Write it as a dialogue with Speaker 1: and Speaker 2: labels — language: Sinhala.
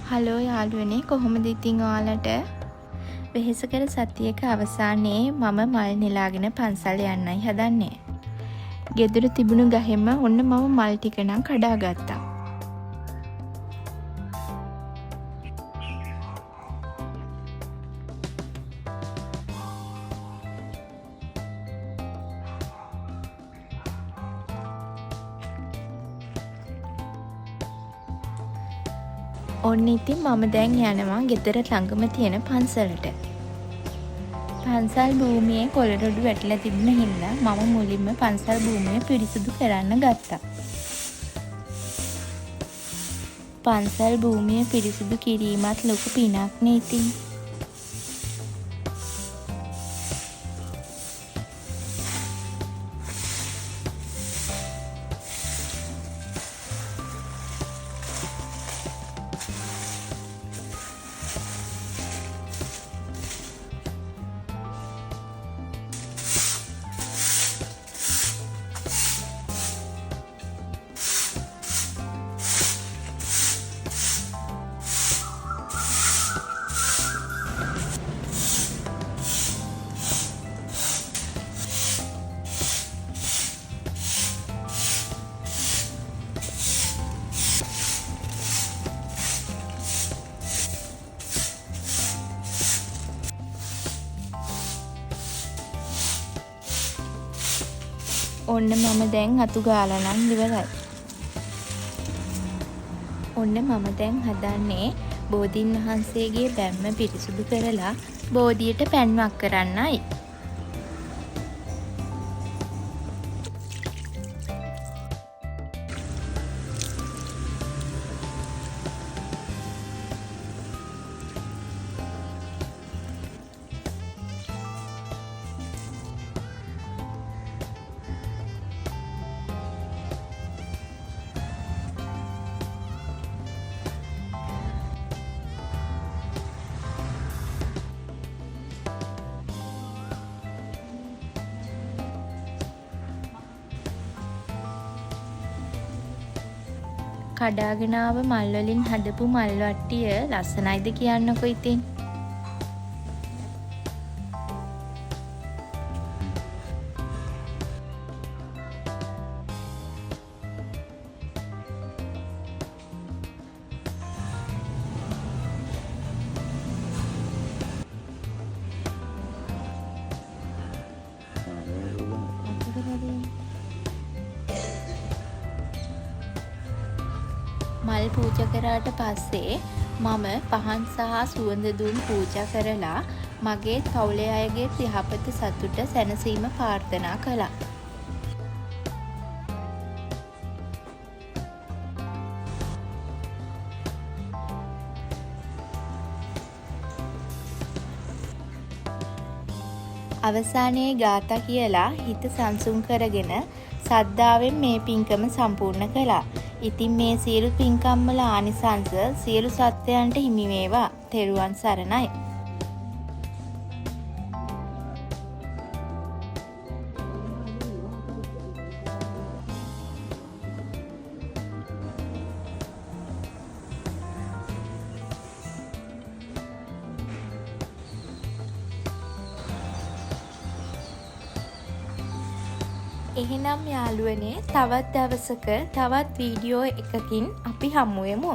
Speaker 1: හලෝ යාළුවනේ කොහොමද ඉතින් ඔයාලට? වෙහෙසකර සතියක අවසානයේ මම මල් නෙලාගෙන පන්සල් යන්නයි හදන්නේ. ගෙදර තිබුණු ගහෙම ඔන්න මම මල් ටික නම් කඩා ගත්තා. ඔන්න ඉතින් මම දැන් යනවා ගෙදර ළඟම තියෙන පන්සලට. පන්සල් භූමියේ කොළරොඩු වැටිලා තිබුණ හින්දා මම මුලින්ම පන්සල් භූමිය පිරිසිදු කරන්න ගත්තා. පන්සල් භූමිය පිරිසිදු කිරීමත් ලොකු පිනක්නේ ඉතින්. ඔන්න මම දැන් අතු ගාලා නම් ඉවරයි. ඔන්න මම දැන් හදන්නේ බෝධීන් වහන්සේගේ බැම්ම පිරිසිදු කරලා බෝධියට පැන්වක් කරන්නයි. කඩාගෙන ආව මල් වලින් හදපු මල් වට්ටිය ලස්සනයිද කියන්නකෝ ඉතින්. මල් පූජා කරාට පස්සේ මම පහන් සහ සුවඳ දුම් පූජා කරලා මගේ පවුලේ අයගේ යහපත සතුට සැනසීම ප්‍රාර්ථනා කළා. අවසානයේ ගාථා කියලා හිත සංසුන් කරගෙන සද්ධාවෙන් මේ පින්කම සම්පූර්ණ කළා. ඉතින් මේ සියලු පින්කම් වල ආනිසංස සියලු සත්වයන්ට හිමි වේවා. තෙරුවන් සරණයි. එහෙනම් යාළුවනේ තවත් දවසක තවත් වීඩියෝ එකකින් අපි හමු වෙමු.